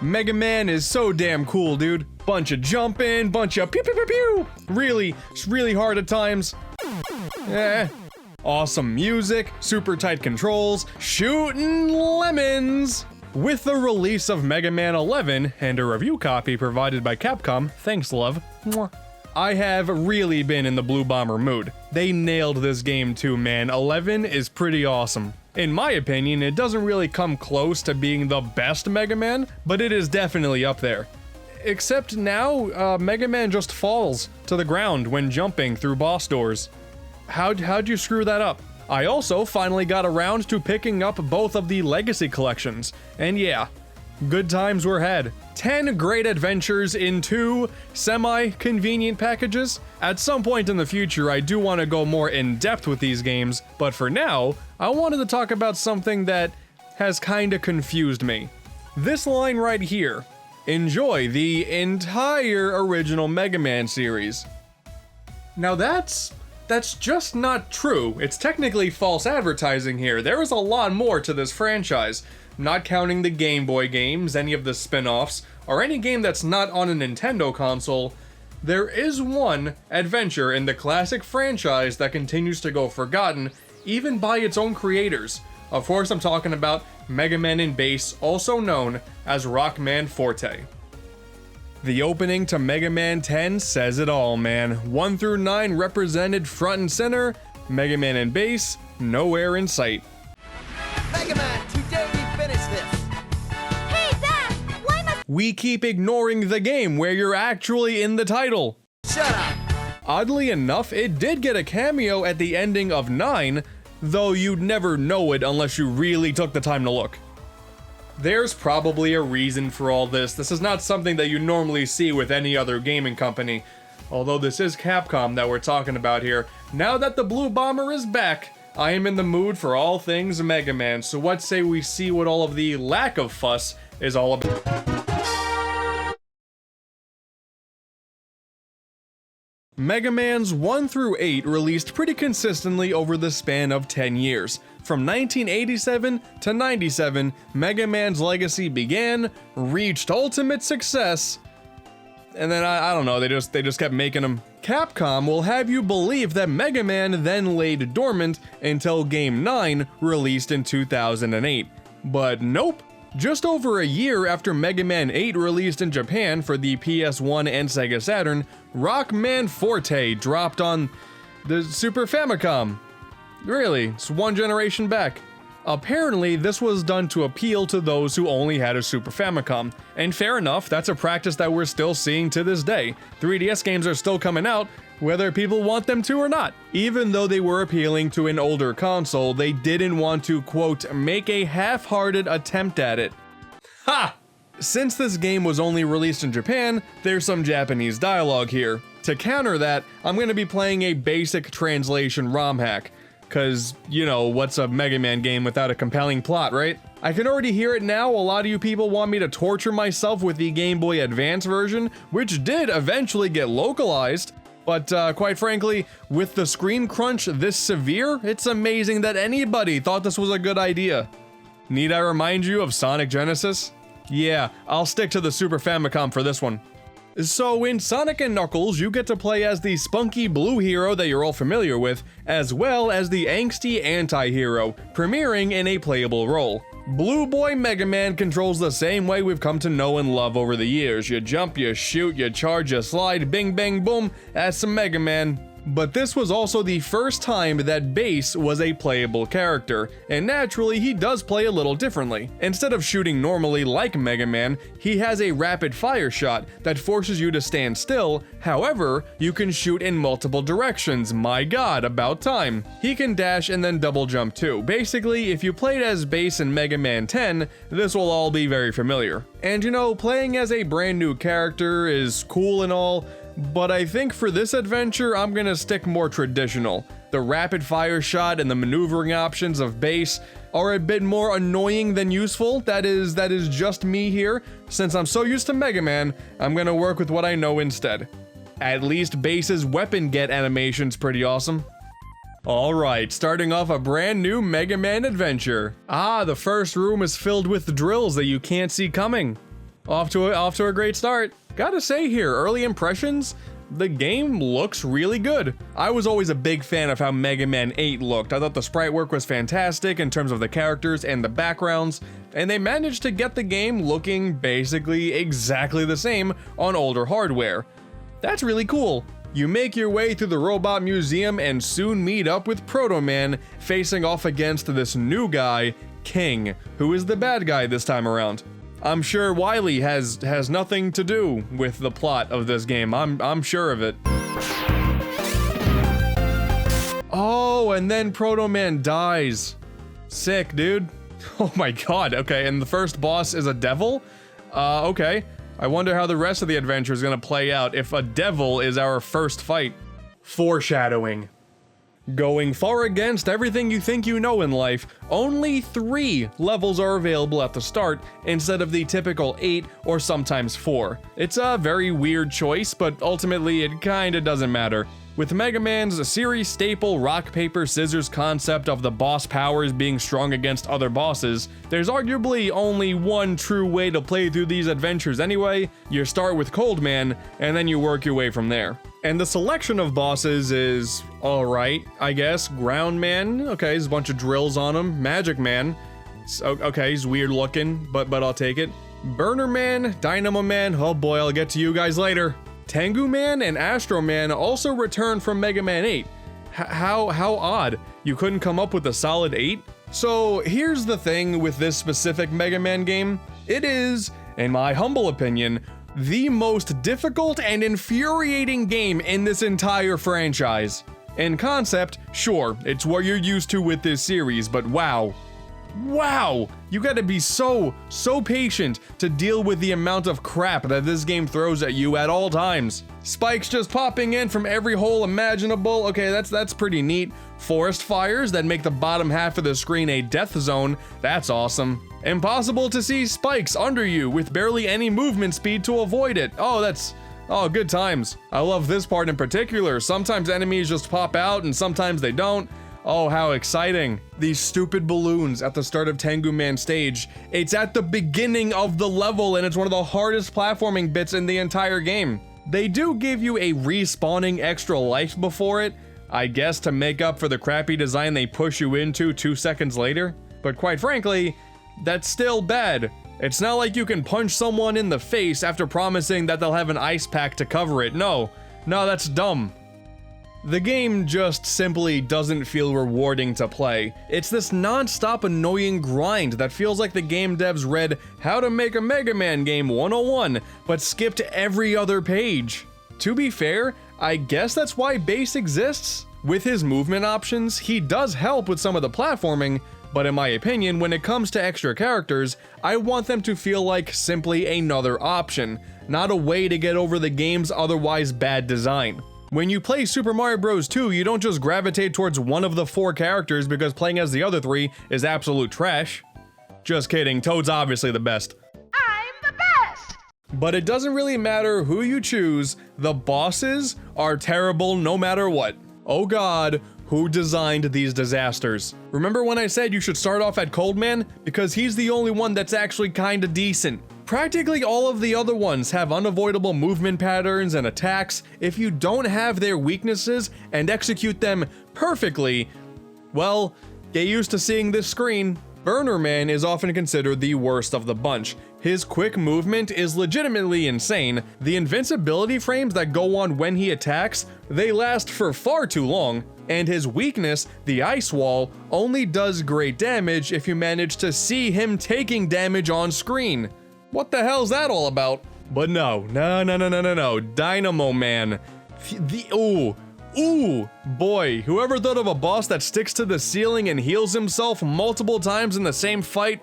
Mega Man is so damn cool, dude. Bunch of jumping, bunch of pew pew pew pew. Really hard at times. Awesome music, super tight controls, shooting lemons. With the release of Mega Man 11 and a review copy provided by Capcom, thanks love, I have really been in the Blue Bomber mood. They nailed this game too, man. 11 is pretty awesome. In my opinion, it doesn't really come close to being the best Mega Man, but it is definitely up there. Except now, Mega Man just falls to the ground when jumping through boss doors. How'd you screw that up? I also finally got around to picking up both of the Legacy collections, and yeah, good times were had. 10 great adventures in 2 semi-convenient packages. At some point in the future, I do want to go more in-depth with these games, but for now, I wanted to talk about something that has kinda confused me. This line right here. Enjoy the entire original Mega Man series. Now that's just not true. It's technically false advertising here. There is a lot more to this franchise. Not counting the Game Boy games, any of the spin-offs, or any game that's not on a Nintendo console, there is one adventure in the classic franchise that continues to go forgotten, even by its own creators. Of course, I'm talking about Mega Man in Bass, also known as Rockman Forte. The opening to Mega Man 10 says it all, man. 1 through 9 represented front and center, Mega Man in Bass, nowhere in sight. Mega Man, today we finish this. Hey, Dad! Why must We keep ignoring the game where you're actually in the title. Shut up. Oddly enough, it did get a cameo at the ending of 9, though you'd never know it unless you really took the time to look. There's probably a reason for all this. This is not something that you normally see with any other gaming company. Although this is Capcom that we're talking about here. Now that the Blue Bomber is back, I am in the mood for all things Mega Man, so what say we see what all of the lack of fuss is all about. Mega Man's 1 through 8 released pretty consistently over the span of 10 years. From 1987 to 97, Mega Man's legacy began, reached ultimate success, and then I don't know, they just kept making them. Capcom will have you believe that Mega Man then laid dormant until Game 9 released in 2008. But nope. Just over a year after Mega Man 8 released in Japan for the PS1 and Sega Saturn, Rockman Forte dropped on the Super Famicom. Really, it's one generation back. Apparently, this was done to appeal to those who only had a Super Famicom. And fair enough, that's a practice that we're still seeing to this day. 3DS games are still coming out, whether people want them to or not. Even though they were appealing to an older console, they didn't want to, quote, make a half-hearted attempt at it. Ha! Since this game was only released in Japan, there's some Japanese dialogue here. To counter that, I'm gonna be playing a basic translation ROM hack. Cause, you know, what's a Mega Man game without a compelling plot, right? I can already hear it now, a lot of you people want me to torture myself with the Game Boy Advance version, which did eventually get localized. But quite frankly, with the screen crunch this severe, it's amazing that anybody thought this was a good idea. Need I remind you of Sonic Genesis? Yeah, I'll stick to the Super Famicom for this one. So in Sonic & Knuckles, you get to play as the spunky blue hero that you're all familiar with, as well as the angsty anti-hero, premiering in a playable role. Blue Boy Mega Man controls the same way we've come to know and love over the years. You jump, you shoot, you charge, you slide, bing bang boom, that's some Mega Man. But this was also the first time that Bass was a playable character, and naturally he does play a little differently. Instead of shooting normally like Mega Man, he has a rapid fire shot that forces you to stand still. However, you can shoot in multiple directions. My god, about time. He can dash and then double jump too. Basically, if you played as Bass in Mega Man 10, this will all be very familiar. And you know, playing as a brand new character is cool and all, but I think for this adventure, I'm gonna stick more traditional. The rapid fire shot and the maneuvering options of Bass are a bit more annoying than useful. That is just me here. Since I'm so used to Mega Man, I'm gonna work with what I know instead. At least Bass's weapon get animation's pretty awesome. Alright, starting off a brand new Mega Man adventure. Ah, the first room is filled with drills that you can't see coming. Off to a great start. Gotta say here, early impressions, the game looks really good. I was always a big fan of how Mega Man 8 looked. I thought the sprite work was fantastic in terms of the characters and the backgrounds, and they managed to get the game looking basically exactly the same on older hardware. That's really cool. You make your way through the robot museum and soon meet up with Proto Man facing off against this new guy, King, who is the bad guy this time around. I'm sure Wily has nothing to do with the plot of this game. I'm sure of it. Oh, and then Proto Man dies. Sick, dude. Oh my god. Okay, and the first boss is a devil? Okay. I wonder how the rest of the adventure is gonna play out if a devil is our first fight. Foreshadowing. Going far against everything you think you know in life, only 3 levels are available at the start instead of the typical 8 or sometimes 4. It's a very weird choice, but ultimately it kinda doesn't matter. With Mega Man's series staple rock, paper, scissors concept of the boss powers being strong against other bosses, there's arguably only one true way to play through these adventures anyway. You start with Cold Man, and then you work your way from there. And the selection of bosses is alright, I guess. Ground Man, okay, there's a bunch of drills on him. Magic Man, okay, he's weird looking, but I'll take it. Burner Man, Dynamo Man, oh boy, I'll get to you guys later. Tengu Man and Astro Man also returned from Mega Man 8. How odd. You couldn't come up with a solid 8? So here's the thing with this specific Mega Man game. It is, in my humble opinion, the most difficult and infuriating game in this entire franchise. In concept, sure, it's what you're used to with this series, but wow. Wow! You gotta be so patient to deal with the amount of crap that this game throws at you at all times. Spikes just popping in from every hole imaginable. Okay, that's pretty neat. Forest fires that make the bottom half of the screen a death zone. That's awesome. Impossible to see spikes under you with barely any movement speed to avoid it. Oh, good times. I love this part in particular. Sometimes enemies just pop out and sometimes they don't. Oh, how exciting. These stupid balloons at the start of Tengu Man stage. It's at the beginning of the level and it's one of the hardest platforming bits in the entire game. They do give you a respawning extra life before it, I guess to make up for the crappy design they push you into 2 seconds later. But quite frankly, that's still bad. It's not like you can punch someone in the face after promising that they'll have an ice pack to cover it. No, that's dumb. The game just simply doesn't feel rewarding to play. It's this non-stop annoying grind that feels like the game devs read How to Make a Mega Man Game 101, but skipped every other page. To be fair, I guess that's why Bass exists. With his movement options, he does help with some of the platforming, but in my opinion, when it comes to extra characters, I want them to feel like simply another option, not a way to get over the game's otherwise bad design. When you play Super Mario Bros. 2, you don't just gravitate towards one of the 4 characters because playing as the other 3 is absolute trash. Just kidding, Toad's obviously the best. I'm the best! But it doesn't really matter who you choose, the bosses are terrible no matter what. Oh god, who designed these disasters? Remember when I said you should start off at Cold Man? Because he's the only one that's actually kinda decent. Practically all of the other ones have unavoidable movement patterns and attacks. If you don't have their weaknesses and execute them perfectly, well, get used to seeing this screen. Burner Man is often considered the worst of the bunch. His quick movement is legitimately insane. The invincibility frames that go on when he attacks, they last for far too long. And his weakness, the ice wall, only does great damage if you manage to see him taking damage on screen. What the hell's that all about? But no, Dynamo Man. Ooh, boy, whoever thought of a boss that sticks to the ceiling and heals himself multiple times in the same fight,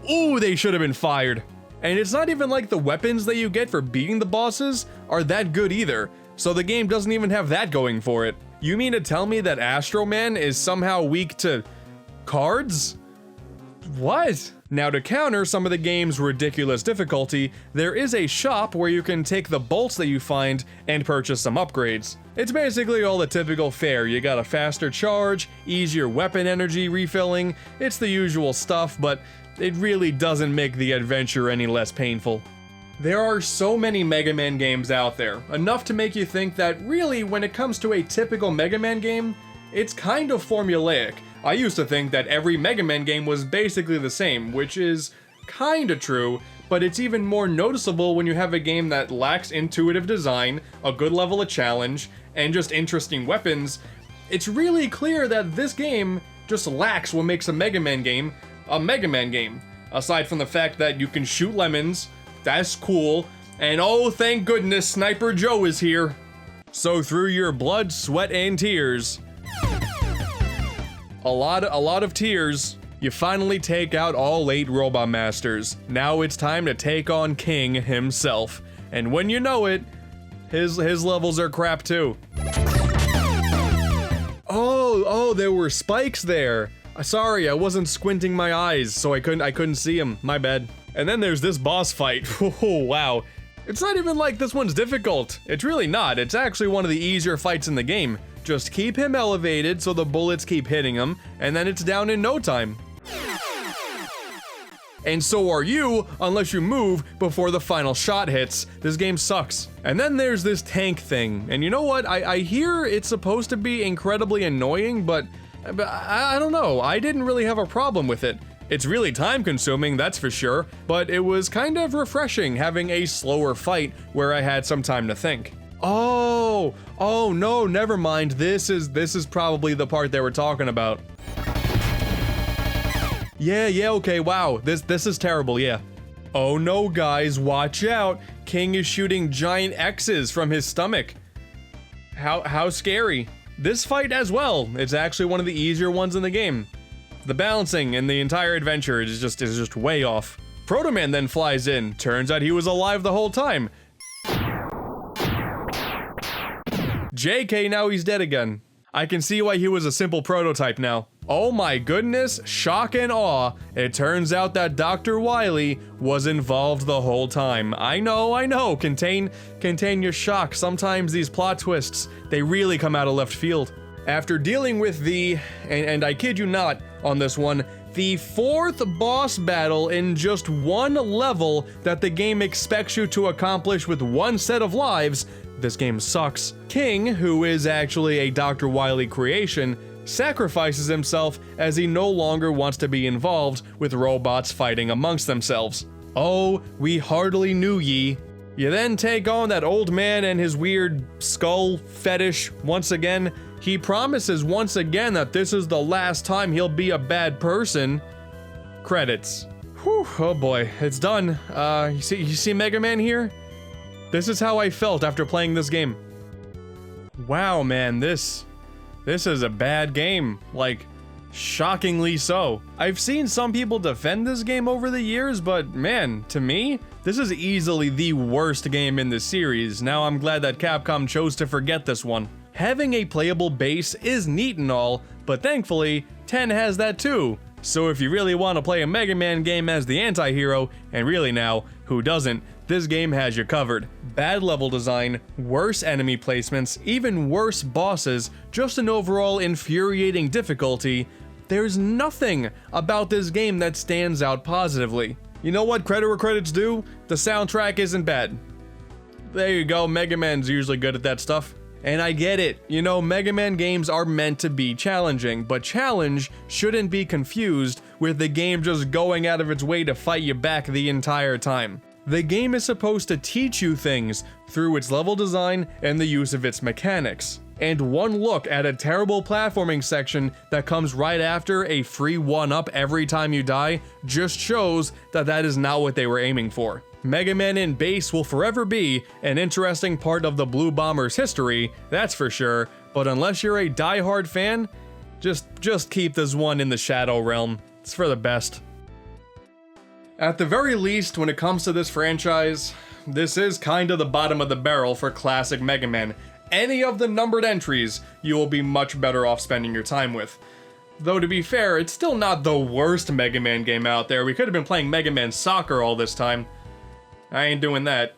ooh, they should have been fired. And it's not even like the weapons that you get for beating the bosses are that good either, so the game doesn't even have that going for it. You mean to tell me that Astro Man is somehow weak to cards? What? Now to counter some of the game's ridiculous difficulty, there is a shop where you can take the bolts that you find and purchase some upgrades. It's basically all the typical fare. You got a faster charge, easier weapon energy refilling, it's the usual stuff, but it really doesn't make the adventure any less painful. There are so many Mega Man games out there, enough to make you think that really when it comes to a typical Mega Man game, it's kind of formulaic. I used to think that every Mega Man game was basically the same, which is kinda true, but it's even more noticeable when you have a game that lacks intuitive design, a good level of challenge, and just interesting weapons. It's really clear that this game just lacks what makes a Mega Man game a Mega Man game. Aside from the fact that you can shoot lemons, that's cool, and oh thank goodness Sniper Joe is here. So through your blood, sweat, and tears, a lot of tears, you finally take out all 8 Robot Masters. Now it's time to take on King himself. And when you know it, his levels are crap too. Oh, there were spikes there. Sorry, I wasn't squinting my eyes, so I couldn't see him. My bad. And then there's this boss fight. Oh, wow. It's not even like this one's difficult. It's really not. It's actually one of the easier fights in the game. Just keep him elevated so the bullets keep hitting him, and then it's down in no time. And so are you, unless you move before the final shot hits. This game sucks. And then there's this tank thing, and you know what? I hear it's supposed to be incredibly annoying, but I don't know. I didn't really have a problem with it. It's really time consuming, that's for sure, but it was kind of refreshing having a slower fight where I had some time to think. Oh no, never mind. This is probably the part they were talking about. Yeah, okay, wow. This is terrible, yeah. Oh no, guys, watch out. King is shooting giant X's from his stomach. How scary. This fight as well, it's actually one of the easier ones in the game. The balancing in the entire adventure is just way off. Proto Man then flies in. Turns out he was alive the whole time. JK, now he's dead again. I can see why he was a simple prototype now. Oh my goodness, shock and awe. It turns out that Dr. Wily was involved the whole time. I know, contain your shock. Sometimes these plot twists, they really come out of left field. After dealing with the, and I kid you not on this one, the 4th boss battle in just one level that the game expects you to accomplish with one set of lives, this game sucks. King, who is actually a Dr. Wily creation, sacrifices himself as he no longer wants to be involved with robots fighting amongst themselves. Oh, we hardly knew ye. You then take on that old man and his weird skull fetish once again. He promises once again that this is the last time he'll be a bad person. Credits. Whew, oh boy, it's done. You see Mega Man here? This is how I felt after playing this game. Wow, man, this is a bad game. Like, shockingly so. I've seen some people defend this game over the years, but man, to me, this is easily the worst game in the series. Now I'm glad that Capcom chose to forget this one. Having a playable base is neat and all, but thankfully, 10 has that too. So if you really want to play a Mega Man game as the anti-hero, and really now, who doesn't, this game has you covered. Bad level design, worse enemy placements, even worse bosses, just an overall infuriating difficulty. There's nothing about this game that stands out positively. You know what, credit where credit's due? The soundtrack isn't bad. There you go, Mega Man's usually good at that stuff. And I get it, you know, Mega Man games are meant to be challenging, but challenge shouldn't be confused with the game just going out of its way to fight you back the entire time. The game is supposed to teach you things through its level design and the use of its mechanics. And one look at a terrible platforming section that comes right after a free 1-up every time you die just shows that that is not what they were aiming for. Mega Man in base will forever be an interesting part of the Blue Bombers' history, that's for sure, but unless you're a die-hard fan, just keep this one in the Shadow Realm. It's for the best. At the very least, when it comes to this franchise, this is kind of the bottom of the barrel for classic Mega Man. Any of the numbered entries, you will be much better off spending your time with. Though to be fair, it's still not the worst Mega Man game out there. We could have been playing Mega Man Soccer all this time. I ain't doing that.